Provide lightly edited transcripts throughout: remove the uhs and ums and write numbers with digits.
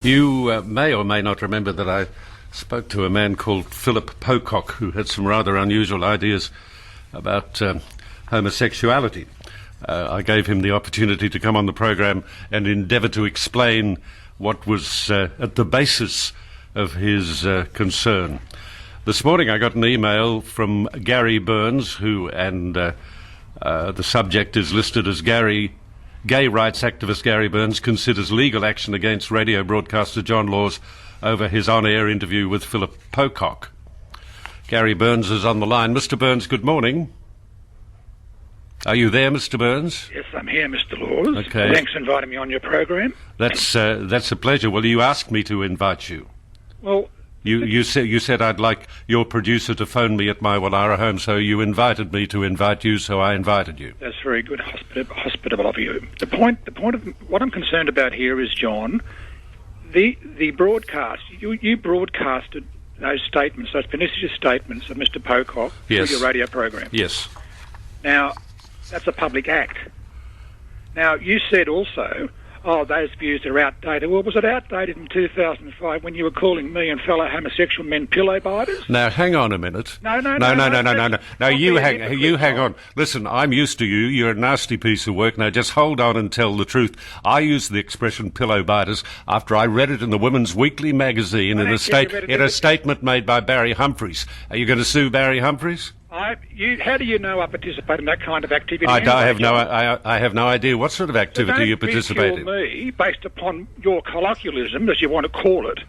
You may or may not remember that I spoke to a man called Philip Pocock, who had some rather unusual ideas about homosexuality. I gave him the opportunity to come on the program and endeavour to explain what was at the basis of his concern. This morning I got an email from Gary Burns, and the subject is listed as Gay rights activist Gary Burns considers legal action against radio broadcaster John Laws over his on-air interview with Philip Pocock. Gary Burns is on the line. Mr. Burns, good morning. Are you there, Mr. Burns? Yes, I'm here, Mr. Laws. Okay. Thanks for inviting me on your program. That's a pleasure. Well, you asked me to invite you. Well, You said I'd like your producer to phone me at my Wallara home, so you invited me to invite you, so I invited you. that's very good, hospitable of you. The point of what I'm concerned about here is, John, the broadcast. You broadcasted those statements, those pernicious statements of Mr. Pocock through your radio program. Yes. Now, that's a public act. Now, you said also, those views are outdated. Well, was it outdated in 2005 when you were calling me and fellow homosexual men pillow biters? Now, hang on a minute. No. Now, you hang on. Listen, I'm used to you. You're a nasty piece of work. Now, just hold on and tell the truth. I used the expression pillow biters after I read it in the Women's Weekly magazine in a statement made by Barry Humphries. Are you going to sue Barry Humphries? How do you know I participate in that kind of activity? I have no idea what sort of activity you participate in. Don't ridicule me based upon your colloquialism, as you want to call it.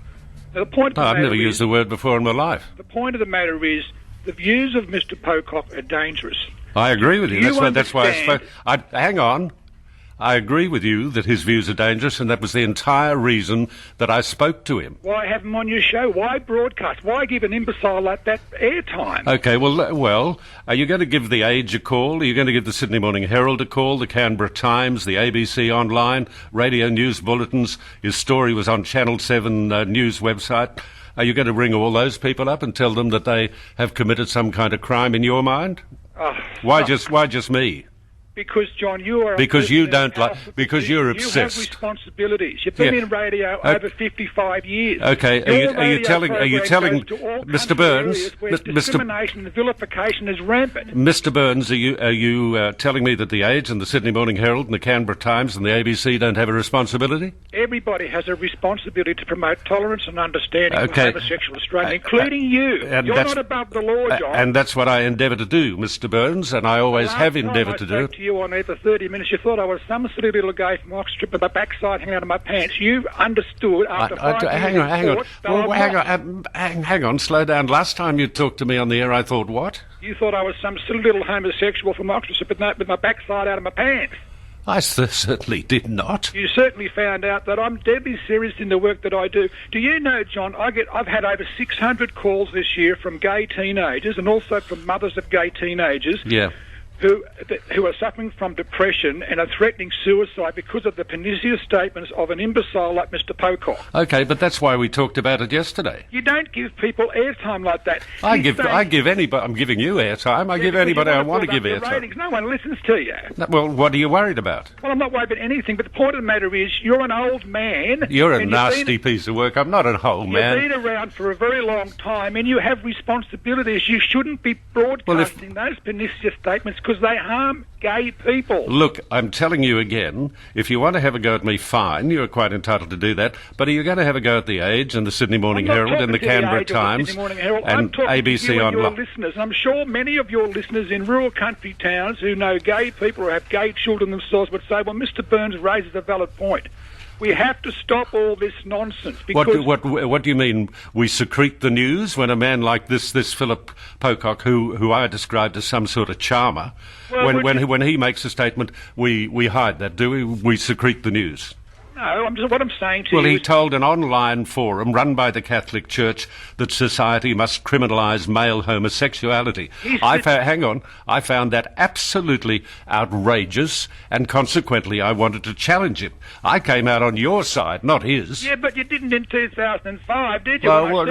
Now, the point of the I've matter never used the word before in my life. The point of the matter is the views of Mr. Pocock are dangerous. I agree with you. That's why I spoke. Hang on. I agree with you that his views are dangerous, and that was the entire reason that I spoke to him. Why have him on your show? Why broadcast? Why give an imbecile like that airtime? Okay, well, are you going to give the Age a call? Are you going to give the Sydney Morning Herald a call, the Canberra Times, the ABC Online, radio news bulletins? His story was on Channel 7 news website. Are you going to ring all those people up and tell them that they have committed some kind of crime in your mind? Why just me? Because, John, you are... Because you don't like... Because you're obsessed. You have responsibilities. You've been in radio over 55 years. Okay, are you telling Mr. Burns... discrimination and vilification is rampant. Mr. Burns, are you telling me that the Age and the Sydney Morning Herald and the Canberra Times and the ABC don't have a responsibility? Everybody has a responsibility to promote tolerance and understanding of homosexual Australia, including you. You're not above the law, John. And that's what I endeavour to do, Mr. Burns, and I always have endeavoured to do it. You on there for 30 minutes, you thought I was some silly little guy from Oxford with my backside hanging out of my pants. You understood after 5 minutes. Hang on, slow down. Last time you talked to me on the air, I thought, what? You thought I was some silly little homosexual from Oxford with my backside out of my pants. I certainly did not. You certainly found out that I'm deadly serious in the work that I do. Do you know, John, I've had over 600 calls this year from gay teenagers and also from mothers of gay teenagers. Yeah. Who are suffering from depression and are threatening suicide because of the pernicious statements of an imbecile like Mr. Pocock. Okay, but that's why we talked about it yesterday. You don't give people airtime like that. I give anybody. I'm giving you airtime. I give anybody I want to give airtime. No one listens to you. Well, what are you worried about? Well, I'm not worried about anything. But the point of the matter is, you're an old man. You're a nasty piece of work. I'm not an old man. You've been around for a very long time, and you have responsibilities. You shouldn't be broadcasting those pernicious statements because they harm gay people. Look, I'm telling you again, if you want to have a go at me, fine, you're quite entitled to do that, but are you going to have a go at the Age and the Sydney Morning Herald and the Canberra Times and ABC Online? Listeners. I'm sure many of your listeners in rural country towns who know gay people or have gay children themselves would say, well, Mr. Burns raises a valid point. We have to stop all this nonsense. Because what do you mean? We secrete the news when a man like this Philip Pocock, who I described as some sort of charmer, when he makes a statement, we hide that, do we? We secrete the news. No, what I'm saying to you... Well, he told an online forum run by the Catholic Church that society must criminalise male homosexuality. Hang on. I found that absolutely outrageous, and consequently I wanted to challenge him. I came out on your side, not his. Yeah, but you didn't in 2005, did you? Well,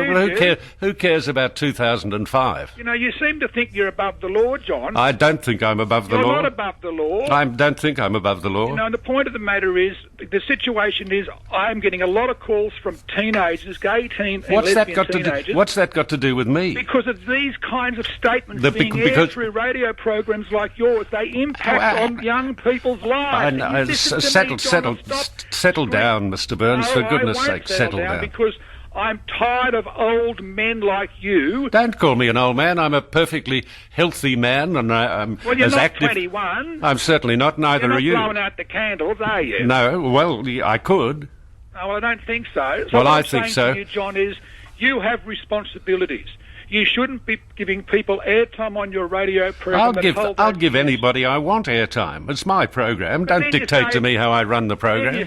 who cares about 2005? You know, you seem to think you're above the law, John. I don't think I'm above the law. You're not above the law. I don't think I'm above the law. You know, and the point of the matter is, the situation situation is I'm getting a lot of calls from teenagers, gay teen and lesbian teenagers. What's that got to do with me? Because of these kinds of statements being aired through radio programs like yours. They impact on young people's lives. Settle down, Mr. Burns, for goodness sake, settle down. Because I'm tired of old men like you. Don't call me an old man. I'm a perfectly healthy man, and I'm well, you're as not active. 21. I'm certainly not. Neither are you. You're not blowing out the candles, are you? No. Well, I could. Oh, well, I don't think so. Well, what I I'm think saying so. To you, John, is you have responsibilities. You shouldn't be giving people airtime on your radio program. I'll give anybody I want airtime. It's my program. Don't dictate to me how I run the program.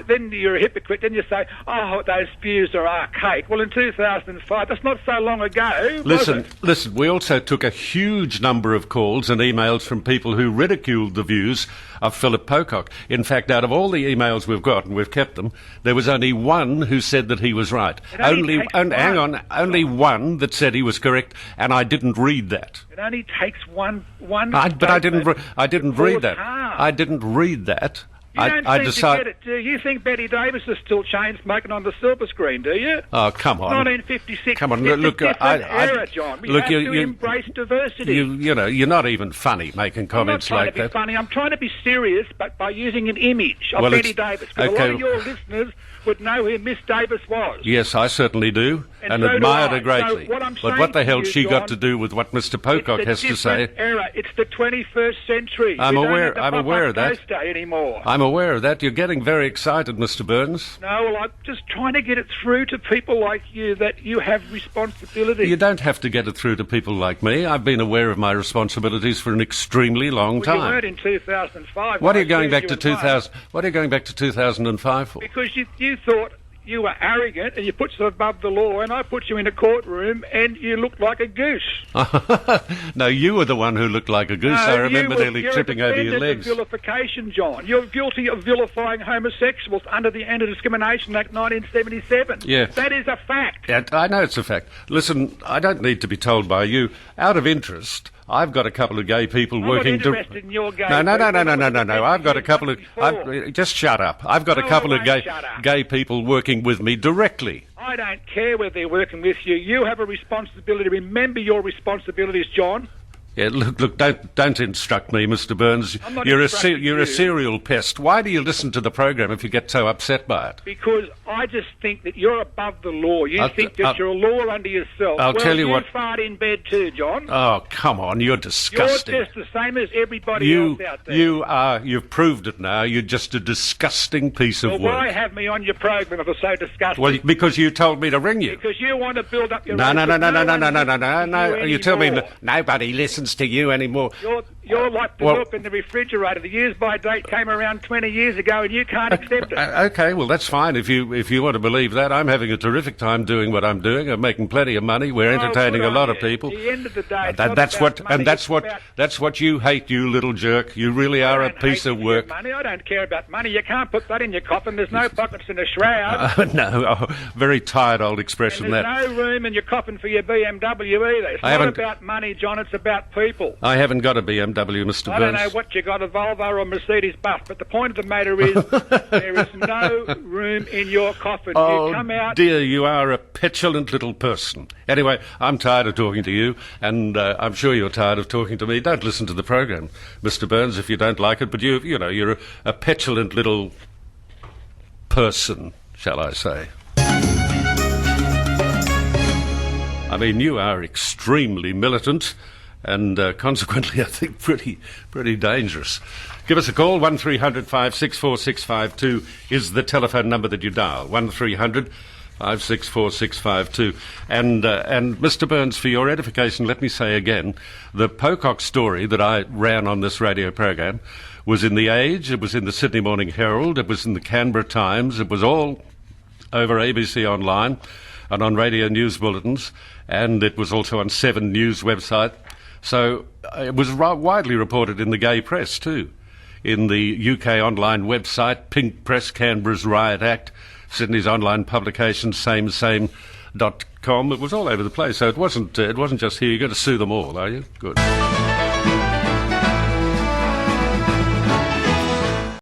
Then you're a hypocrite. Then you say, oh, those views are archaic. Well, in 2005, that's not so long ago. Listen. We also took a huge number of calls and emails from people who ridiculed the views of Philip Pocock. In fact, out of all the emails we've got, and we've kept them, there was only one who said that he was right. Only one that said he was correct, and I didn't read that. It only takes one. But I didn't read that. I didn't read that. You don't seem to get it, do you? You think Betty Davis is still chain smoking on the silver screen, do you? Oh, come on. 1956. Come on, it's look. A different era, John. We have to embrace diversity. You're not even funny making comments like that. I'm not trying to be funny. I'm trying to be serious, but by using an image of Betty Davis. Because a lot of your listeners would know who Miss Davis was. Yes, I certainly do, and so admired her greatly. So what the hell she got to do with what Mr. Pocock has to say? Era. It's the 21st century. I'm aware of that. Anymore. I'm aware of that. You're getting very excited, Mr. Burns. No, well, I'm just trying to get it through to people like you that you have responsibility. You don't have to get it through to people like me. I've been aware of my responsibilities for an extremely long time. You weren't in 2005. What are you going back to 2000? What are you going back to 2005 for? Because you thought you were arrogant and you put yourself above the law, and I put you in a courtroom and you looked like a goose. No, you were the one who looked like a goose. I remember nearly tripping over your legs. You're vilification, John. You're guilty of vilifying homosexuals under the Anti-Discrimination Act 1977. Yeah. That is a fact. Yeah, I know it's a fact. Listen, I don't need to be told by you. Out of interest, I've got a couple of gay people working. I'm not interested in your gay. No. I've got a couple of. Just shut up. I've got a couple of gay people working with me directly. I don't care whether they're working with you. You have a responsibility. Remember your responsibilities, John. Yeah, look, don't instruct me, Mr. Burns. You're a serial pest. Why do you listen to the program if you get so upset by it? Because I just think that you're above the law. You think that you're a law unto yourself. I'll tell you what. You fart in bed too, John. Oh, come on, you're disgusting. You're just the same as everybody else out there. You've proved it now. You're just a disgusting piece of work. Well, why have me on your program if it's so disgusting? Well, because you told me to ring you. Because you want to build up your... No. You tell me nobody listens to you anymore. You're like the milk in the refrigerator. The use by date came around 20 years ago and you can't accept it. Okay, well, that's fine. If you want to believe that, I'm having a terrific time doing what I'm doing. I'm making plenty of money. We're entertaining a lot of people. At the end of the day, that's what you hate, you little jerk. You really are a piece of work. Money. I don't care about money. You can't put that in your coffin. There's no pockets in a shroud. No, very tired old expression. And there's no room in your coffin for your BMW either. It's not about money, John. It's about people. I haven't got a BMW, Mr. Burns. I don't know what you got, a Volvo or a Mercedes bus, but the point of the matter is there is no room in your coffin. Oh, you come out... dear, you are a petulant little person. Anyway, I'm tired of talking to you, and I'm sure you're tired of talking to me. Don't listen to the program, Mr. Burns, if you don't like it, but you're a petulant little person, shall I say. I mean, you are extremely militant, and consequently, I think, pretty dangerous. Give us a call. 1300 564 652 is the telephone number that you dial. 1300 564 652. And Mr. Burns, for your edification, let me say again, the Pocock story that I ran on this radio program was in The Age, it was in the Sydney Morning Herald, it was in the Canberra Times, it was all over ABC Online and on radio news bulletins, and it was also on 7 News website. So it was widely reported in the gay press too, in the UK online website, Pink Press, Canberra's Riot Act, Sydney's online publication, samesame.com. It was all over the place. So it wasn't just here. You're going to sue them all, are you? Good.